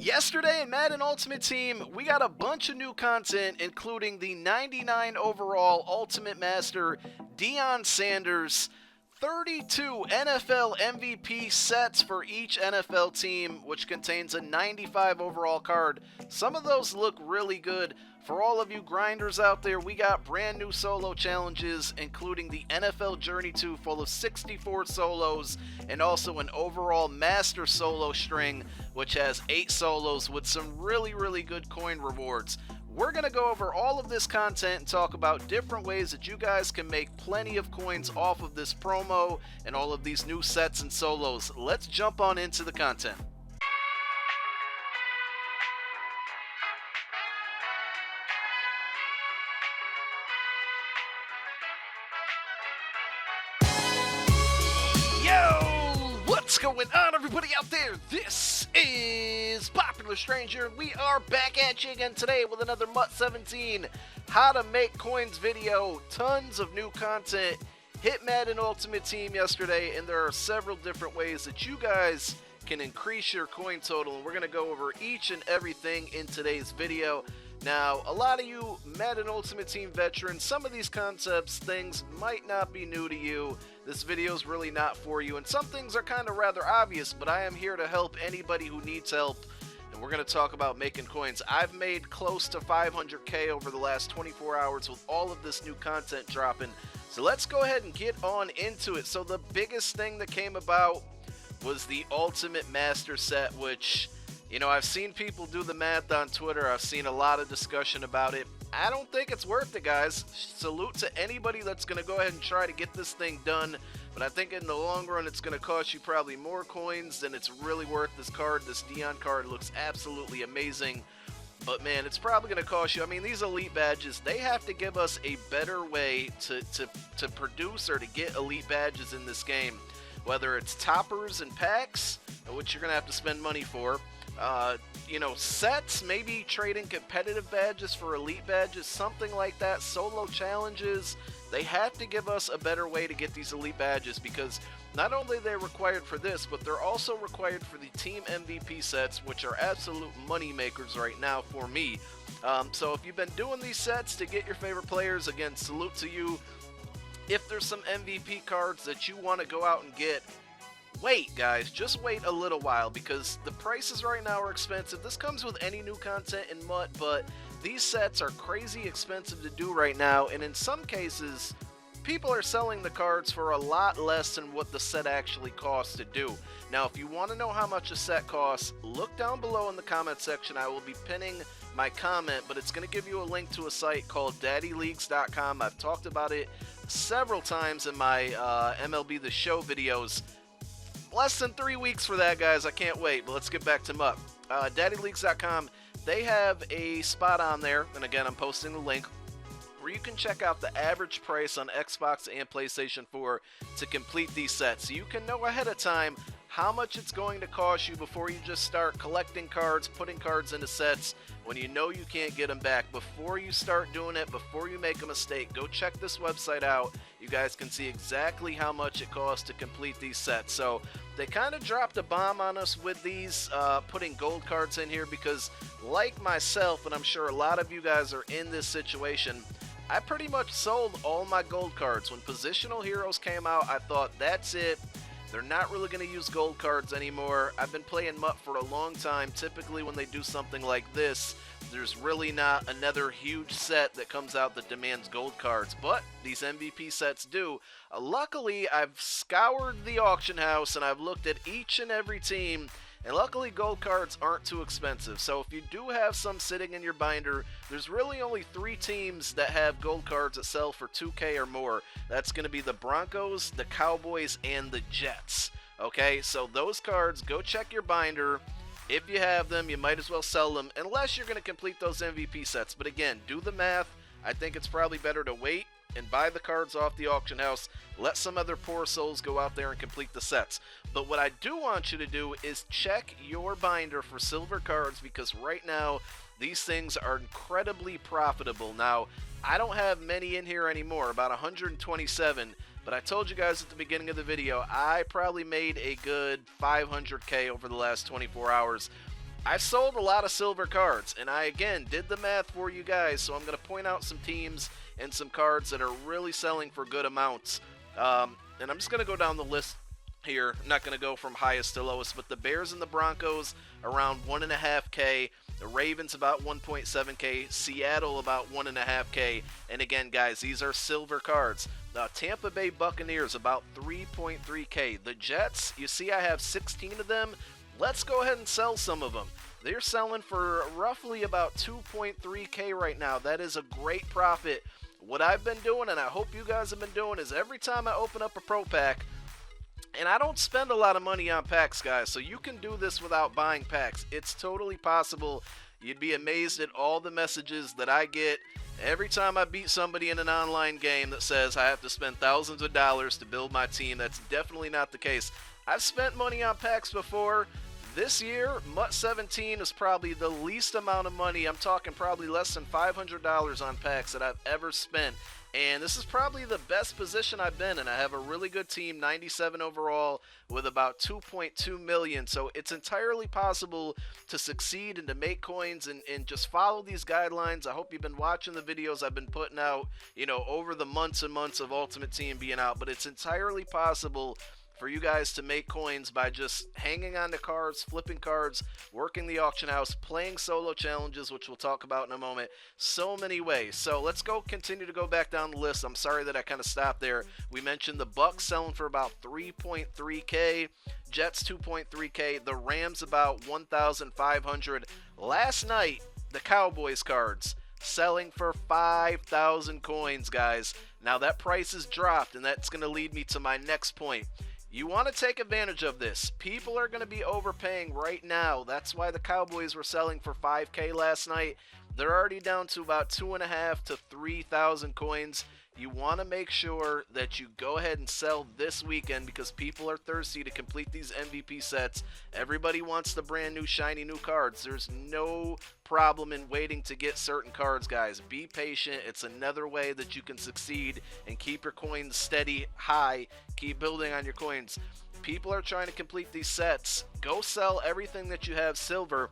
Yesterday in Madden Ultimate Team, we got a bunch of new content, including the 99 overall Ultimate Master Deion Sanders, 32 NFL MVP sets for each NFL team, which contains a 95 overall card. Some of those look really good. For all of you grinders out there, we got brand new solo challenges, including the NFL Journey 2 full of 64 solos, and also an overall master solo string, which has 8 solos with some really good coin rewards. We're going to go over all of this content and talk about different ways that you guys can make plenty of coins off of this promo and all of these new sets and solos. Let's jump on into the content. What's going on, everybody out there? This is Popular Stranger. We are back at you again today with another MUT 17 How to Make Coins video. Tons of new content. Hit Madden Ultimate Team yesterday, and there are several different ways that you guys can increase your coin total, and we're going to go over each and everything in today's video. Now, a lot of you Madden Ultimate Team veterans, some of these concepts, things might not be new to you. This video is really not for you, and some things are kind of rather obvious, but I am here to help anybody who needs help, and we're going to talk about making coins. I've made close to 500k over the last 24 hours with all of this new content dropping, so let's go ahead and get on into it. So the biggest thing that came about was the Ultimate Master set, which, you know, I've seen people do the math on Twitter. I've seen a lot of discussion about it. I don't think it's worth it, guys. Salute to anybody that's going to go ahead and try to get this thing done. But I think in the long run, it's going to cost you probably more coins than it's really worth. This card, this Deion card, looks absolutely amazing. But man, it's probably going to cost you. I mean, these elite badges, they have to give us a better way to produce or to get elite badges in this game. Whether it's toppers and packs, which you're going to have to spend money for. You know, sets, maybe trading competitive badges for elite badges, something like that, solo challenges. They have to give us a better way to get these elite badges, because not only are they required for this, but they're also required for the team MVP sets, which are absolute money makers right now for me. So if you've been doing these sets to get your favorite players, again, salute to you. If there's some MVP cards that you want to go out and get, wait, guys, just wait a little while, because the prices right now are expensive. This comes with any new content in MUT, but these sets are crazy expensive to do right now, and in some cases, people are selling the cards for a lot less than what the set actually costs to do. Now, if you want to know how much a set costs, look down below in the comment section. I will be pinning my comment, but it's going to give you a link to a site called daddyleagues.com. I've talked about it several times in my MLB The Show videos. Less than 3 weeks for that, guys. I can't wait, but let's get back to MUT. daddyleagues.com, they have a spot on there, and again, I'm posting the link, where you can check out the average price on Xbox and PlayStation 4 to complete these sets. So you can know ahead of time how much it's going to cost you before you just start collecting cards, putting cards into sets when you know you can't get them back. Before you start doing it, before you make a mistake, go check this website out. You guys can see exactly how much it costs to complete these sets. So they kind of dropped a bomb on us with these, putting gold cards in here, because like myself, and I'm sure a lot of you guys are in this situation, I pretty much sold all my gold cards. When Positional Heroes came out, I thought, that's it. They're not really going to use gold cards anymore. I've been playing MUT for a long time. Typically when they do something like this, there's really not another huge set that comes out that demands gold cards. But these MVP sets do. Luckily, I've scoured the auction house and I've looked at each and every team. And luckily, gold cards aren't too expensive. So if you do have some sitting in your binder, there's really only 3 teams that have gold cards that sell for 2K or more. That's going to be the Broncos, the Cowboys, and the Jets. Okay, so those cards, go check your binder. If you have them, you might as well sell them, unless you're going to complete those MVP sets. But again, do the math. I think it's probably better to wait and buy the cards off the auction house. Let some other poor souls go out there and complete the sets. But what I do want you to do is check your binder for silver cards, because right now these things are incredibly profitable. Now, I don't have many in here anymore, about 127, but I told you guys at the beginning of the video, I probably made a good 500k over the last 24 hours. I sold a lot of silver cards, and I again did the math for you guys, so I'm going to point out some teams and some cards that are really selling for good amounts. And I'm just going to go down the list here. I'm not going to go from highest to lowest, but the Bears and the Broncos around 1.5K, the Ravens about 1.7K, Seattle about 1.5K, and again, guys, these are silver cards. Tampa Bay Buccaneers about 3.3K. The Jets, you see I have 16 of them. Let's go ahead and sell some of them. They're selling for roughly about 2.3K right now. That is a great profit. What I've been doing, and I hope you guys have been doing, is every time I open up a pro pack, and I don't spend a lot of money on packs, guys, so you can do this without buying packs. It's totally possible. You'd be amazed at all the messages that I get every time I beat somebody in an online game that says I have to spend thousands of dollars to build my team. That's definitely not the case. I've spent money on packs before. This year, MUT 17 is probably the least amount of money. I'm talking probably less than $500 on packs that I've ever spent. And this is probably the best position I've been in. I have a really good team, 97 overall, with about 2.2 million. So it's entirely possible to succeed and to make coins and just follow these guidelines. I hope you've been watching the videos I've been putting out, over the months and months of Ultimate Team being out. But it's entirely possible for you guys to make coins by just hanging on to cards, flipping cards, working the auction house, playing solo challenges, which we'll talk about in a moment. So many ways. So let's continue to go back down the list. I'm sorry that I kind of stopped there. We mentioned the Bucks selling for about 3.3K, Jets 2.3K, the Rams about 1,500. Last night, the Cowboys cards selling for 5,000 coins, guys. Now that price has dropped, and that's going to lead me to my next point. You want to take advantage of this. People are going to be overpaying right now. That's why the Cowboys were selling for 5K last night. They're already down to about 2,500 to 3,000 coins. You want to make sure that you go ahead and sell this weekend because people are thirsty to complete these MVP sets. Everybody wants the brand new shiny new cards. There's no problem in waiting to get certain cards, guys. Be patient. It's another way that you can succeed and keep your coins steady, high. Keep building on your coins. People are trying to complete these sets. Go sell everything that you have silver.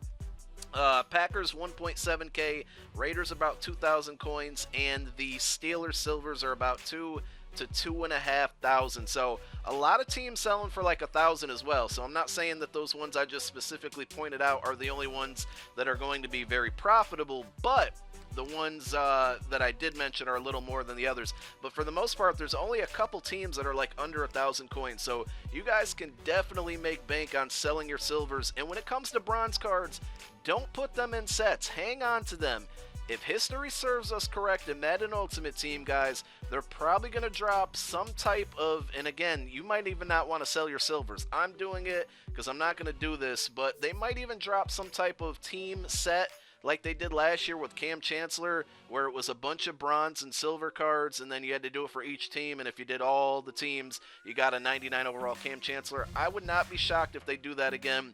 Packers 1.7K, Raiders about 2,000 coins, and the Steelers silvers are about 2 to 2,500. So a lot of teams selling for like 1,000 as well. So I'm not saying that those ones I just specifically pointed out are the only ones that are going to be very profitable, but the ones that I did mention are a little more than the others. But for the most part, there's only a couple teams that are like under 1,000 coins. So you guys can definitely make bank on selling your silvers. And when it comes to bronze cards, don't put them in sets. Hang on to them. If history serves us correct in Madden Ultimate Team, guys, they're probably going to drop some type of, and again, you might even not want to sell your silvers. I'm doing it because I'm not going to do this, but they might even drop some type of team set like they did last year with Cam Chancellor, where it was a bunch of bronze and silver cards, and then you had to do it for each team, and if you did all the teams, you got a 99 overall Cam Chancellor. I would not be shocked if they do that again.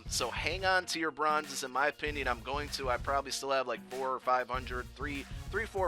So hang on to your bronzes. In my opinion, I probably still have like 400 or 500,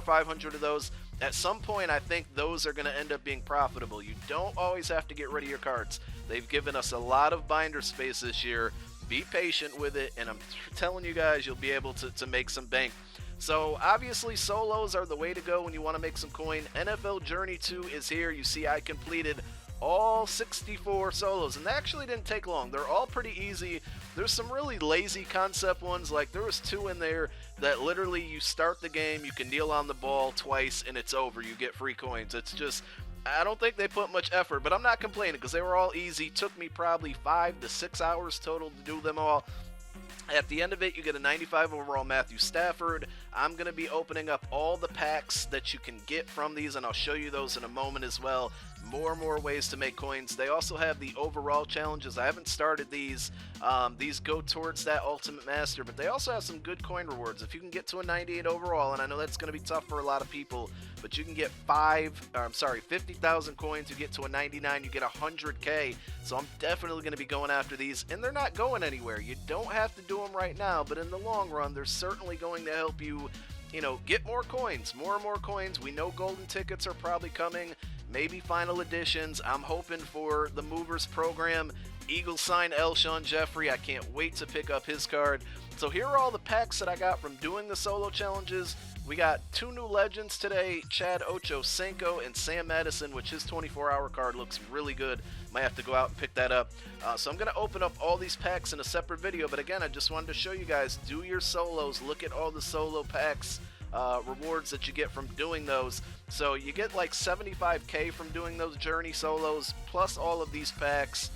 500 of those. At some point, I think those are going to end up being profitable. You don't always have to get rid of your cards. They've given us a lot of binder space this year. Be patient with it, and I'm telling you guys, you'll be able to make some bank. So obviously solos are the way to go when you want to make some coin. NFL Journey 2 is here. You see I completed all 64 solos, and they actually didn't take long. They're all pretty easy. There's some really lazy concept ones, like there was 2 in there that literally you start the game, you can kneel on the ball twice, and it's over. You get free coins. It's just, I don't think they put much effort, but I'm not complaining because they were all easy. Took me probably 5 to 6 hours total to do them all. At the end of it, you get a 95 overall Matthew Stafford. I'm going to be opening up all the packs that you can get from these, and I'll show you those in a moment as well. More and more ways to make coins. They also have the overall challenges. I haven't started these. These go towards that Ultimate Master, but they also have some good coin rewards. If you can get to a 98 overall, and I know that's going to be tough for a lot of people, but you can get 50,000 coins. You get to a 99, you get 100K. So I'm definitely going to be going after these, and they're not going anywhere. You don't have to do them right now, but in the long run, they're certainly going to help you, get more coins, more and more coins. We know golden tickets are probably coming, maybe final editions. I'm hoping for the Movers program. Eagle Sign Elshon Jeffrey. I can't wait to pick up his card. So here are all the packs that I got from doing the solo challenges. We got 2 new legends today, Chad Ochocinco and Sam Madison, which his 24-hour card looks really good. Might have to go out and pick that up. So I'm going to open up all these packs in a separate video, but again, I just wanted to show you guys, do your solos, look at all the solo packs, rewards that you get from doing those. So you get like 75k from doing those journey solos, plus all of these packs.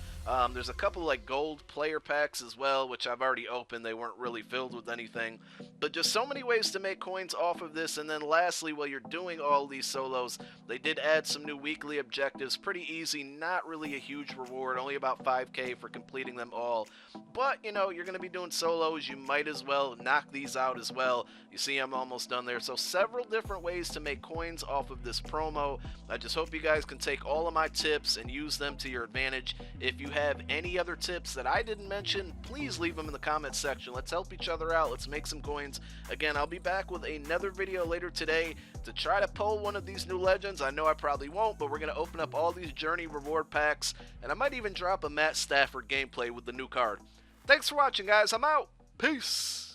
There's a couple like gold player packs as well, which I've already opened. They weren't really filled with anything, but just so many ways to make coins off of this. And then lastly, while you're doing all these solos, they did add some new weekly objectives. Pretty easy, not really a huge reward, only about 5k for completing them all. But you know, you're going to be doing solos, you might as well knock these out as well. You see, I'm almost done there. So several different ways to make coins off of this promo. I just hope you guys can take all of my tips and use them to your advantage. If you have any other tips that I didn't mention, please leave them in the comments section. Let's help each other out. Let's make some coins. Again, I'll be back with another video later today to try to pull one of these new legends. I know I probably won't, but we're going to open up all these journey reward packs, and I might even drop a Matt Stafford gameplay with the new card. Thanks for watching, guys. I'm out. Peace.